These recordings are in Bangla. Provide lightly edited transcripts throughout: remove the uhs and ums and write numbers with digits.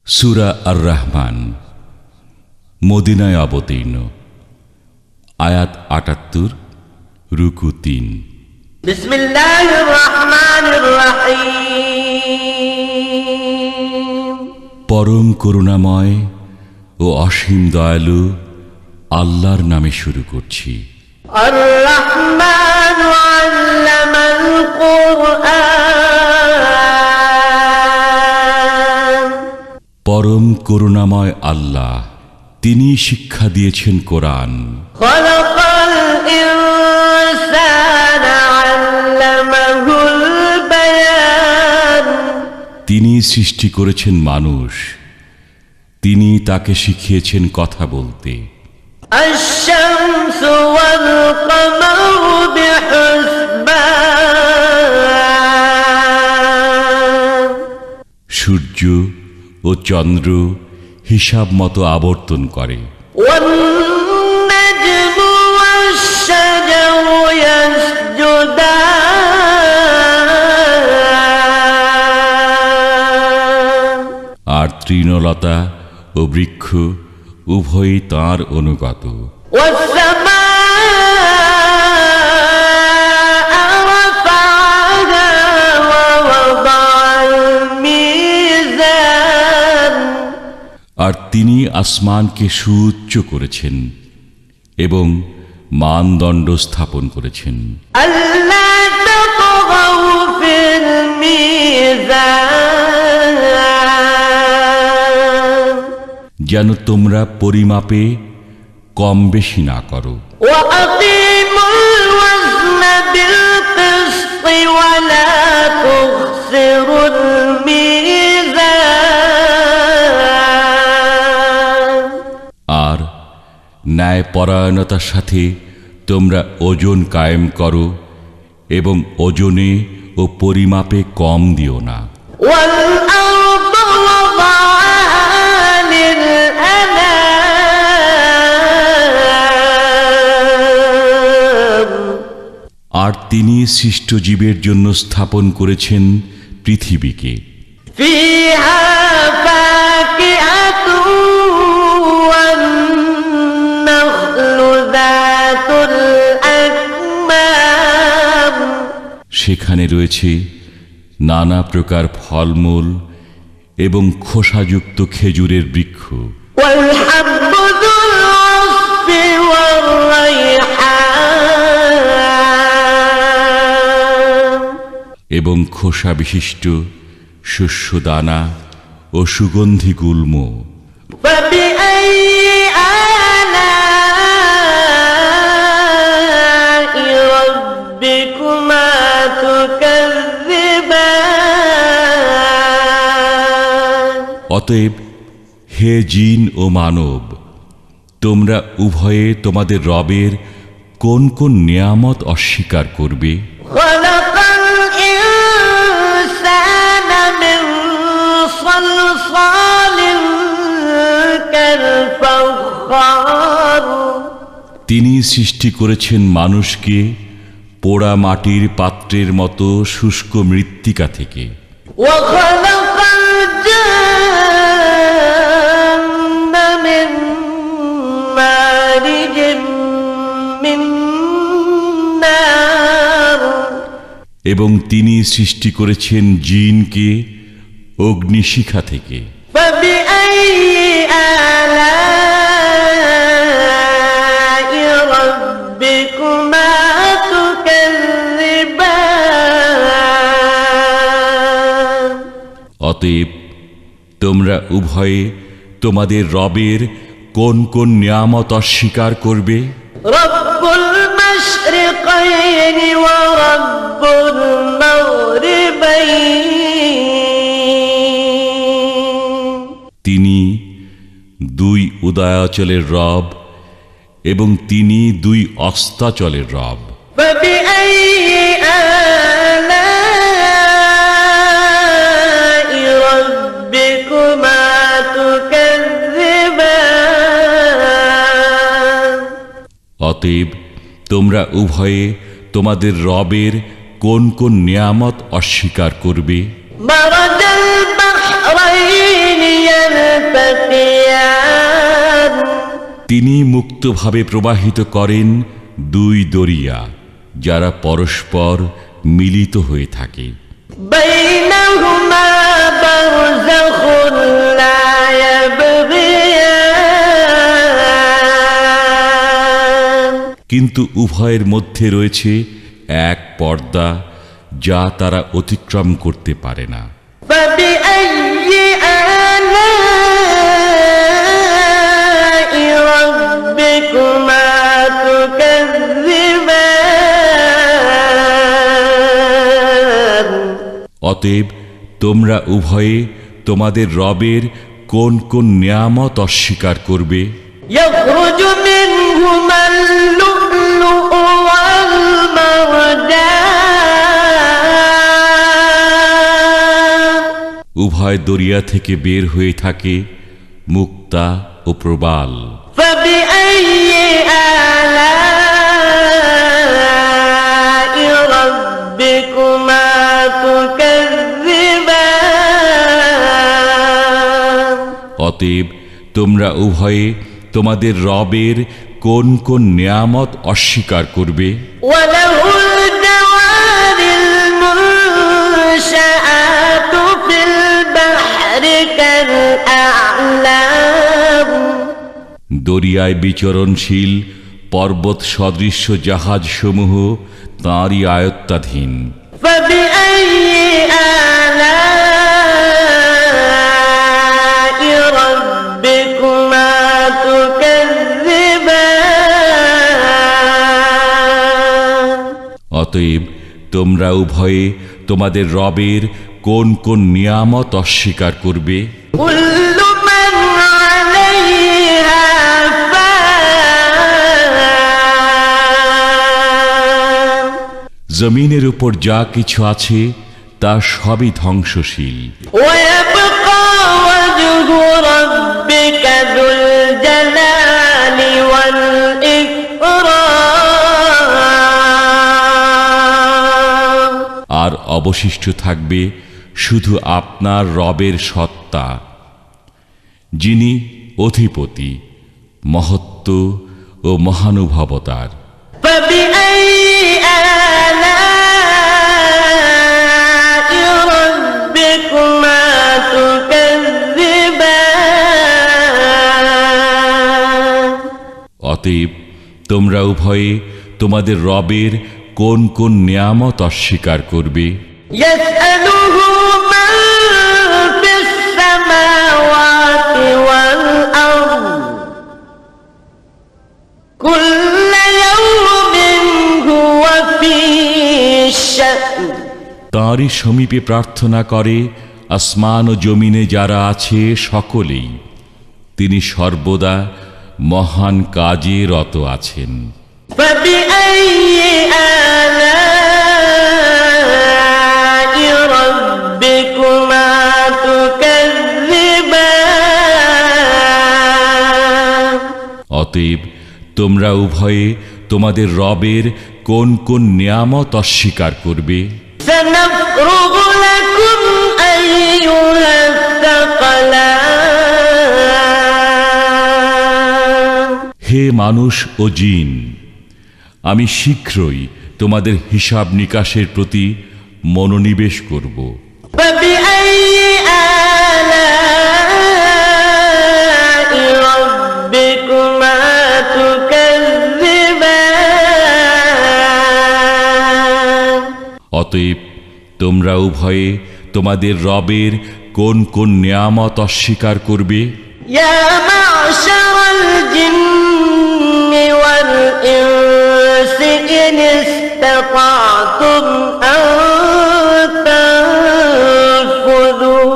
সূরা আর-রাহমান মদিনায় অবতীর্ণ। আয়াত ৭৮, রুকু ৩। বিসমিল্লাহির রহমানির রহিম। পরম করুণাময় ও অসীম দয়ালু আল্লাহর নামে শুরু করছি। আর-রাহমান আল্লামাল কুরআন। পরম করুণাময় আল্লাহ, তিনি শিক্ষা দিয়েছেন কোরআন। খালাকাল ইনসানা আল্লামাহুল বায়ান। তিনি সৃষ্টি করেছেন মানুষ, তিনি তাকে শিখিয়েছেন কথা বলতে। আশ-শামসু ওয়াল কমারু বিহুসবান। সূর্য ও চন্দ্র হিসাব মতো আবর্তন করে। ওয়ান-নাজমু ওয়াশ-শাজারু ইয়াসজুদান। আর তৃণলতা ও বৃক্ষ উভয়ই তাঁর অনুগত। ওয়াস-সামাআ রাফা'আহা ওয়া ওয়াদা'আল মিজান। আর তিনি আসমানকে সুউচ্চ করেছেন এবং মানদণ্ড স্থাপন করেছেন। আল্লা তাতগাউ ফিল মিজান। যেন তোমরা পরিমাপে কম বেশি না করো। ওয়াকিমুল ওয়াজনা বিল কিসতি ওয়া লা তুখসিরুল মিজান। আর ন্যায়পরায়ণতার সাথে তোমরা ওজন কায়েম করো এবং ওজনে ও পরিমাপে কম দিও না। ওয়াল আরদা ওয়াদা'আহা লিল আনাম। আর তিনি সৃষ্ট জীবের জন্য স্থাপন করেছেন পৃথিবীকে। ফিহা ফাকিহাতু ওয়ান নাখলু যাতুল আকমাম। সেখানে রয়েছে নানা প্রকার ফলমূল এবং খোসাযুক্ত খেজুরের বৃক্ষ ওয়াল হাব্বু যুল আসফি ওয়ার রাইহান। এবং খোসা বিশিষ্ট শস্য দানা ও সুগন্ধি গুল্ম। ফাবিআইয়ি আলা'i রাব্বিকুমা তুকাযযিবান। অতএব হে জিন ও মানব, তোমরা উভয়ে তোমাদের রবের কোন কোন নিয়ামত অস্বীকার করবে? খালাকাল ইনসানা মিন সালসালিন কাল ফাখখার। তিনি সৃষ্টি করেছেন মানুষকে পোড়া মাটির পাত্রের মতো শুষ্ক মৃত্তিকা থেকে। ওয়া খালাকাল জান্না মিন মারিজিম মিন নার। এবং তিনি সৃষ্টি করেছেন জিনকে অগ্নিশিখা থেকে। ফাবিআইয়ি আলা'i রাব্বিকুমা তুকাযযিবান। অতএব তোমরা উভয়ে তোমাদের রবের কোন কোন নিয়ামত অস্বীকার করবে? রব্বুল মাশরিকাইনি ওয়া রব্বুল মাগরিবাইন। তিনি দুই উদয়াচলের রব এবং তিনি দুই অস্তাচলের রব। ফাবিআইয়ি আলা'i রাব্বিকুমা তুকাযযিবান। অতএব তোমরা উভয়ে তোমাদের রবের কোন কোন নিয়ামত অস্বীকার করবে? মারাজাল বাহরাইনি তিনি মুক্তভাবে প্রবাহিত করেন দুই দরিয়া যারা পরস্পর মিলিত হয়ে থাকে। بينهما برزخ لا يبغيان কিন্তু উভয়ের মধ্যে রয়েছে এক পর্দা যা তারা অতিক্রম করতে পারে না। فبأي آلاء ربكما تكذبان অতএব তোমরা উভয়ে তোমাদের রবের কোন কোন নিয়ামত অস্বীকার করবে? يخرج منهما اللؤلؤ والمرجان উভয় দরিয়া থেকে বের হয়ে থাকে মুক্তা ও প্রবাল। فبأي آلاء ربكما تكذبان অতএব তোমরা উভয়ে তোমাদের রবের কোন কোন নিয়ামত অস্বীকার করবে? وله الجوار المنشآت في البحر كالأعلام দরিয়ায় বিচরণশীল পর্বত সদৃশ্য জাহাজসমূহ তাঁরই আয়ত্তাধীন। فبأي آلاء ربكما تكذبان অতএব তোমরা উভয়ে তোমাদের রবের কোন কোন নিয়ামত অস্বীকার করবে? كل من عليها فان জমিনের উপর যা কিছু আছে তা সবই ধ্বংসশীল। ويبقى وجه ربك ذو الجلال والإكرام আর অবশিষ্ট থাকবে শুধু আপনার রবের সত্তা, যিনি অধিপতি, মহত্ব ও মহানুভবতার। فبأي آلاء ربكما تكذبان অতএব তোমরা উভয়ে তোমাদের রবের কোন কোন নিয়ামত অস্বীকার করবে? يسأله من في السماوات والأرض كل يوم هو في شأن তাঁরই সমীপে প্রার্থনা করে আসমান ও জমিনে যারা আছে সকলেই। তিনি সর্বদা মহান কাজে রত আছেন। فبأي آلاء ربكما تكذبان অতএব তোমরা উভয়ে তোমাদের রবের কোন কোন নিয়ামত অস্বীকার করবে? سنفرغ لكم أيها الثقلان হে মানুষ ও জিন, আমি শীঘ্রই তোমাদের হিসাব নিকাশের প্রতি মনোনিবেশ করব। فبأي آلاء ربكما تكذبان অতএব তোমরা উভয়ে তোমাদের রবের কোন কোন নিয়ামত অস্বীকার করবে? يا معشر الجن والإنس إن استطعتم أن تنفذوا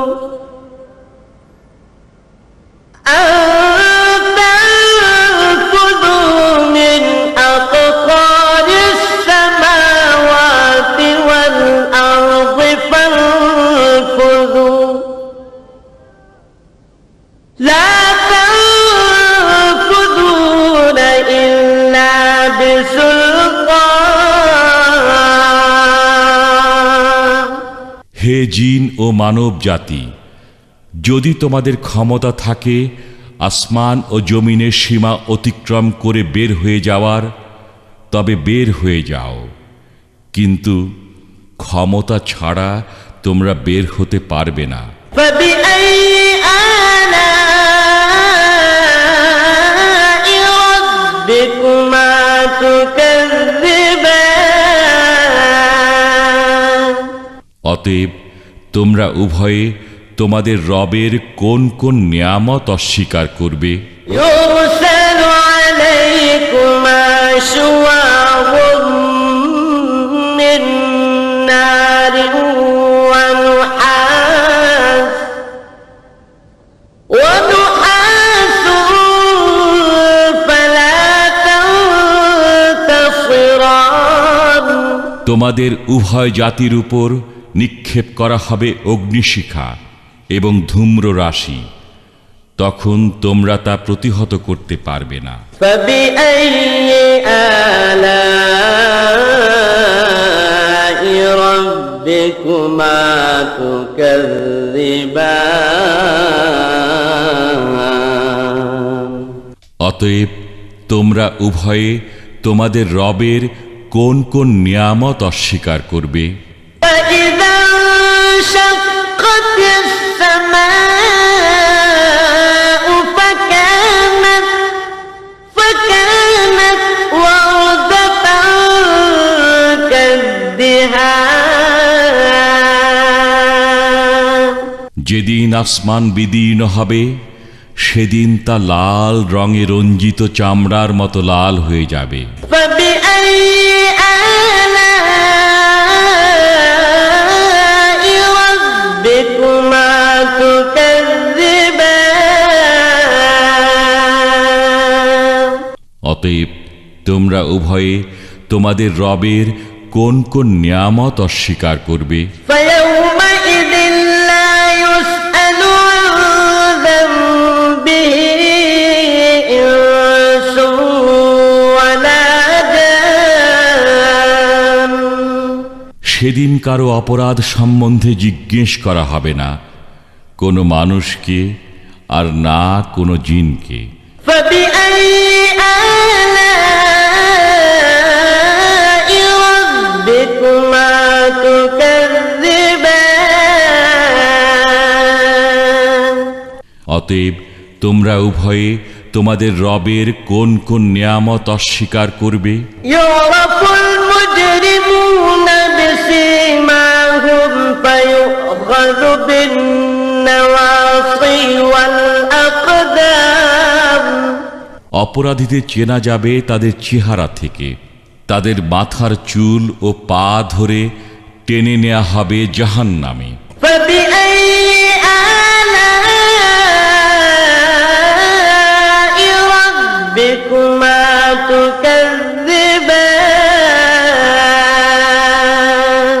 من أقطار السماوات والأرض فانفذوا لا تنفذون إلا بسلطان হে জিন ও মানব জাতি, যদি তোমাদের ক্ষমতা থাকে আসমান ও জমিনের সীমা অতিক্রম করে বের হয়ে যাওয়ার, তবে বের হয়ে যাও, কিন্তু ক্ষমতা ছাড়া তোমরা বের হতে পারবে না। فبأي آلاء ربكما تكذبان অতএব তোমরা উভয়ে তোমাদের রবের কোন কোন নিয়ামত অস্বীকার করবে? يرسل عليكما شواظ من نار ونحاس فلا تنتصران তোমাদের উভয় জাতির উপর নিক্ষেপ করা হবে অগ্নিশিখা এবং ধূম্র রাশি, তখন তোমরা তা প্রতিহত করতে পারবে না। فبأي آلاء ربكما تكذبان অতএব তোমরা উভয়ে তোমাদের রবের কোন কোন নিয়ামত অস্বীকার করবে? فإذا انشقت السماء فكانت وردة كالدهان যেদিন আসমান বিদীর্ণ হবে, সেদিন তা লাল রঙে রঞ্জিত চামড়ার মতো লাল হয়ে যাবে। فبأي آلاء ربكما تكذبان অতএব তোমরা উভয়ে তোমাদের রবের কোন কোন নিয়ামত অস্বীকার করবে? فيومئذ لا يسأل عن ذنبه إنس ولا جان সেদিন কারো অপরাধ সম্বন্ধে জিজ্ঞেস করা হবে না, কোনো মানুষকে আর না কোনো জিনকে। فبأي آلاء ربكما تكذبان অতএব তোমরা উভয়ে তোমাদের রবের কোন কোন নিয়ামত অস্বীকার করবে? يعرف المجرمون بسيماهم فيؤخذ بالنواصي والأقدام অপরাধীদের চেনা যাবে তাদের চেহারা থেকে, তাদের মাথার চুল ও পা ধরে টেনে নেওয়া হবে জাহান্নামে। فبأي آلاء ربكما تكذبان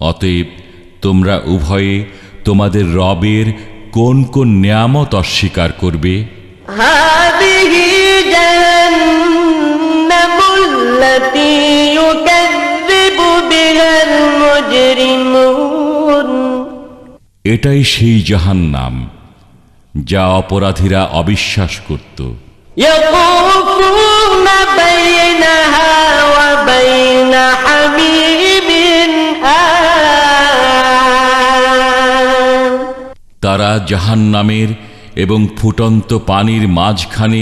অতএব তোমরা উভয়ে তোমাদের রবের কোন কোন নিয়ামত অস্বীকার করবে? هذه جهنم التي يكذب بها المجرمون এটাই সেই জাহান্নাম যা অপরাধীরা অবিশ্বাস করত। يطوفون بينها وبين حميم آن তারা জাহান্নামের এবং ফুটন্ত পানির মাঝখানে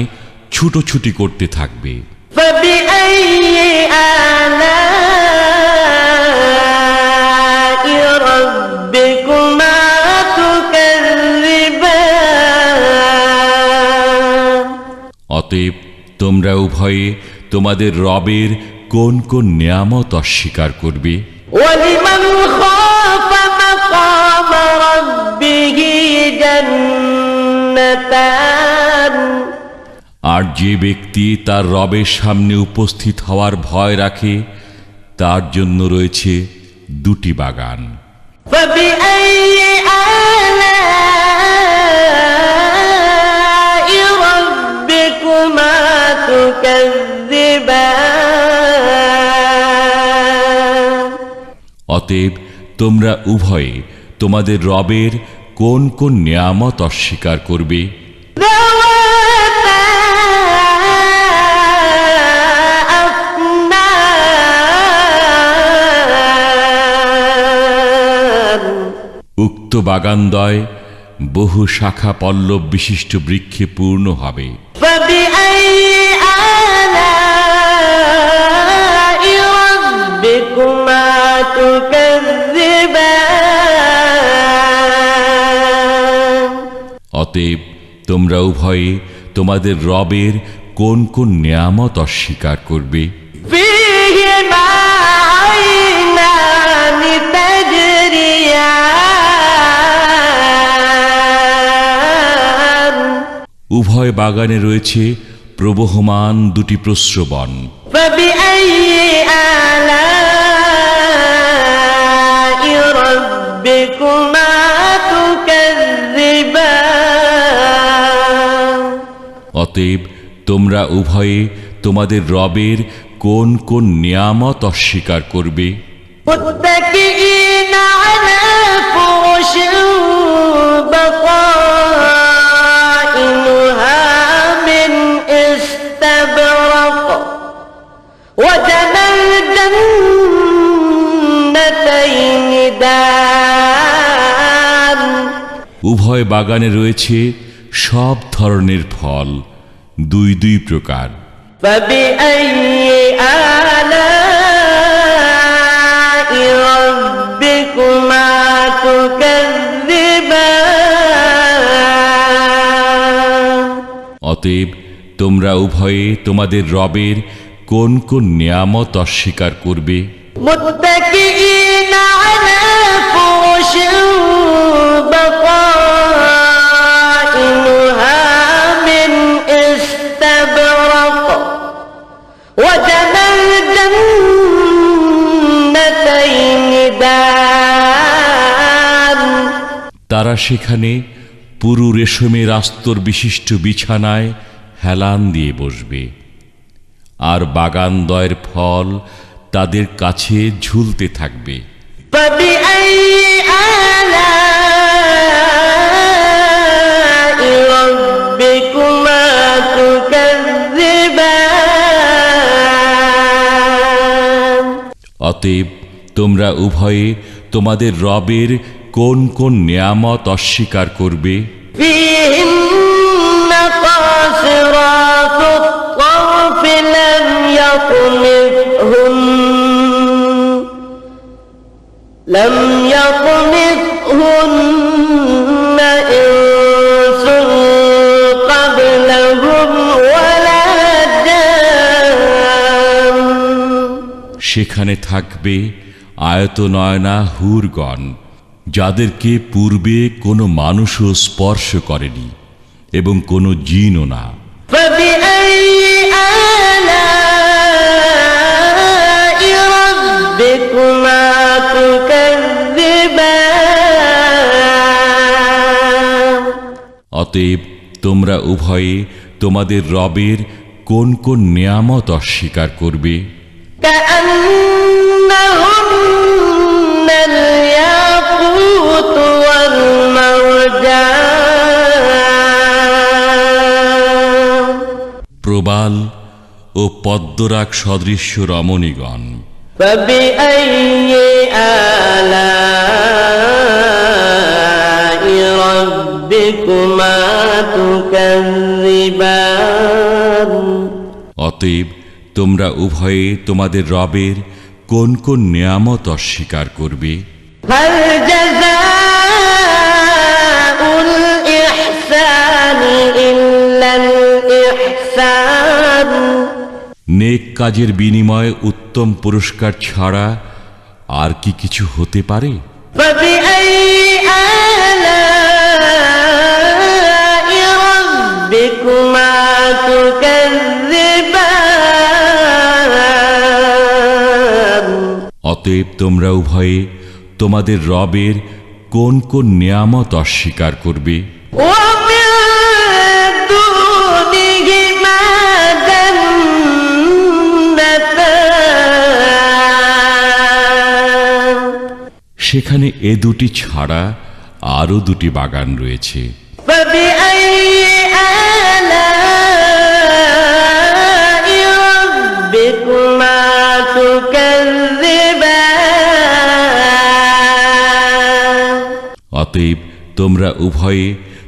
ছুটোছুটি করতে থাকবে। فبأي آلاء ربكما تكذبان অতএব তোমরা উভয়ে তোমাদের রবের কোন কোন নিয়ামত অস্বীকার করবে? ولمن خاف مقام ربه جنتان আর যে ব্যক্তি তার রবের সামনে উপস্থিত হওয়ার ভয় রাখে, তার জন্য রয়েছে দুটি বাগান। فبأي آلاء ربكما تكذبان অতএব তোমরা উভয়ে তোমাদের রবের কোন কোন নিয়ামত অস্বীকার করবে? উক্ত বাগানদ্বয় বহু শাখা পল্লব বিশিষ্ট বৃক্ষে পূর্ণ হবে। فبأي آلاء ربكما تكذبان অতএব তোমরা উভয়ে তোমাদের রবের কোন কোন নিয়ামত অস্বীকার করবে? فيهما عينان تجريان উভয় বাগানে রয়েছে প্রবহমান দুটি প্রস্রবণ। فبأي آلاء ربكما تكذبان অতএব তোমরা উভয়ে তোমাদের রবের কোন কোন নিয়ামত অস্বীকার করবে? متكئين على فرش بطائنها من استبرق وجنى الجنتين دان উভয় বাগানে রয়েছে সব ধরনের ফল, দুই দুই প্রকার। فبأي آلاء ربكما تكذبان অতএব তোমরা উভয়ে তোমাদের রবের কোন কোন নিয়ামত অস্বীকার করবে? متكئين على فرش بطائنها من استبرق وجنى الجنتين دان তারা সেখানে পুরু রেশমের আস্তর বিশিষ্ট বিছানায় হেলান দিয়ে বসবে, আর বাগানদ্বয়ের ফল তাদের কাছে ঝুলতে থাকবে। فبأي آلاء ربكما تكذبان অতএব তোমরা উভয়ে তোমাদের রবের কোন কোন নিয়ামত অস্বীকার করবে? فيهن قاصرات الطرف لم يطمثهن إنس قبلهم ولا جان সেখানে থাকবে আয়তনয়না হুরগণ, যাদেরকে পূর্বে কোনো মানুষও স্পর্শ করেনি এবং কোনো জিনও না। فبأي آلاء ربكما تكذبان অতএব তোমরা উভয়ে তোমাদের রবের কোন কোন নিয়ামত অস্বীকার করবে? كأنهن الياقوت والمرجان প্রবাল ও পদ্মরাগ সদৃশ্য রমণীগণ। فبأي آلاء ربكما تكذبان অতএব তোমরা উভয়ে তোমাদের রবের কোন কোন নিয়ামত অস্বীকার করবে? هل جزاء الإحسان إلا الإحسان নেক কাজের বিনিময়ে উত্তম পুরস্কার ছাড়া আর কি কিছু হতে পারে? فبأي آلاء ربكما تكذبان অতএব তোমরা উভয়ে তোমাদের রবের কোন কোন নিয়ামত অস্বীকার করবে? ومن دونهما جنتان সেখানে এ দুটি ছাড়া আরও দুটি বাগান রয়েছে। فبأي آلاء ربكما تكذبان অতএব তোমরা উভয়ে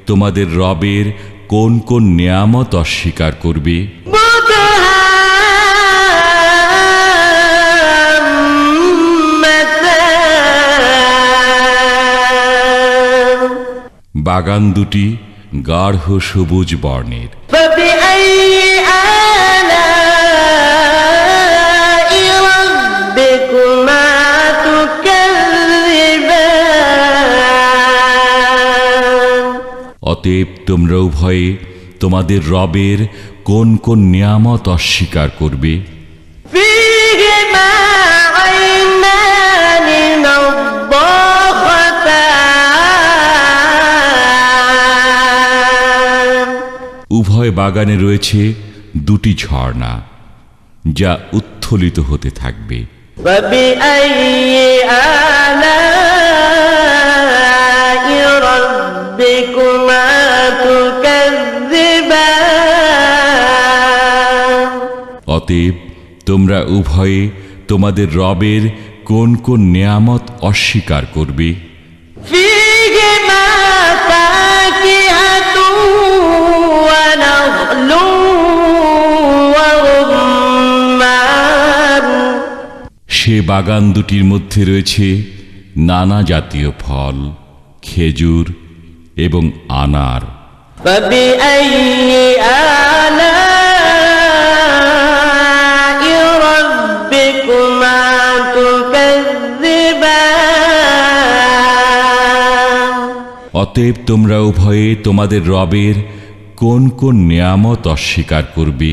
তোমাদের রবের কোন কোন নিয়ামত অস্বীকার করবে? বাগান দুটি গাঢ় সবুজ বর্ণের। فبأي آلاء ربكما تكذبان অতএব তোমরা উভয়ে তোমাদের রবের কোন কোন নিয়ামত অস্বীকার করবে? فيهما عينان نضاختان উভয় বাগানে রয়েছে দুটি ঝর্ণা, যা উত্থলিত হতে থাকবে। فبأي آلاء ربكما تكذبان অতএব তোমরা উভয়ে তোমাদের রবের কোন কোন নিয়ামত অস্বীকার করবে? فيهما فاكهة ونخل ورمان সে বাগান দুটির মধ্যে রয়েছে নানা জাতীয় ফল, খেজুর এবং আনার। فبأي آلاء ربكما تكذبان অতএব তোমরা উভয়ে তোমাদের রবের কোন কোন নিয়ামত অস্বীকার করবে?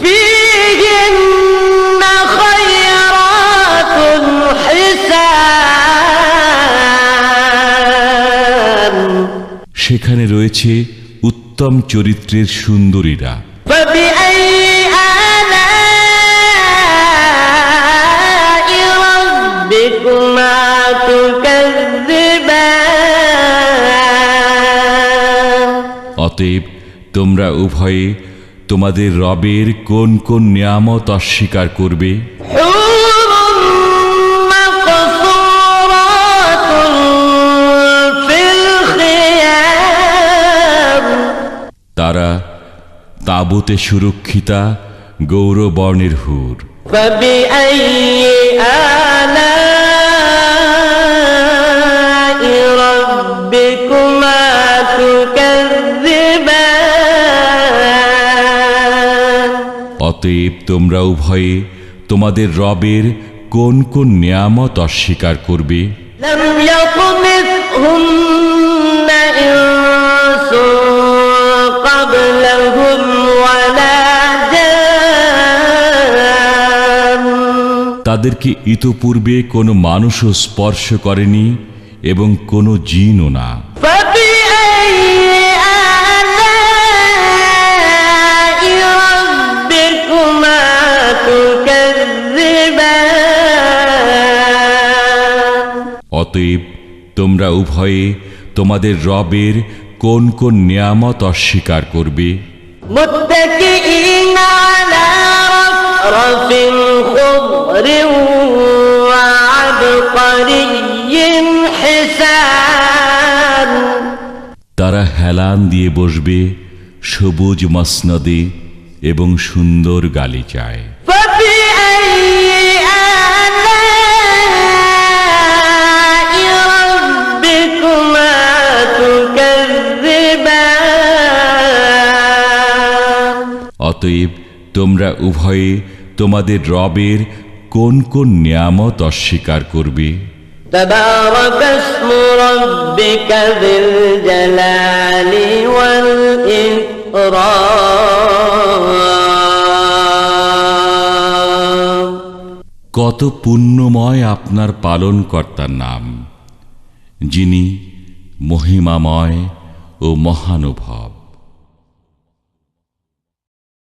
فيهن خيرات حسان সেখানে রয়েছে উত্তম চরিত্রের সুন্দরীরা। فبأي آلاء ربكما تكذبان অতএব তোমরা উভয়ে তোমাদের রবের কোন কোন নিয়ামত অস্বীকার করবে? حور مقصورات في الخيام তারা তাঁবুতে সুরক্ষিতা গৌরবর্ণের হুর। فبأي آلاء ربكما تكذبان অতএব তোমরা উভয়ে তোমাদের রবের কোন কোন নিয়ামত অস্বীকার করবে? لم يطمثهن إنس قبلهم ولا جان তাদেরকে ইতপূর্বে কোনো মানুষও স্পর্শ করেনি এবং কোনো জিনও না। فبأي آلاء ربكما تكذبان অতএব তোমরা উভয়ে তোমাদের রবের কোন কোন নিয়ামত অস্বীকার করবে? متكئين على رفرف خضر وعبقري حسان তারা হেলান দিয়ে বসবে সবুজ মসনদে এবং সুন্দর গালিচায়। فبأي آلاء ربكما تكذبان অতএব তোমরা উভয়ে তোমাদের রবের কোন কোন নিয়ামত অস্বীকার করবে? تبارك اسم ربك ذي الجلال والإكرام কত পুণ্যময় আপনার পালনকর্তার নাম, যিনি মহিমাময় ও মহানুভব।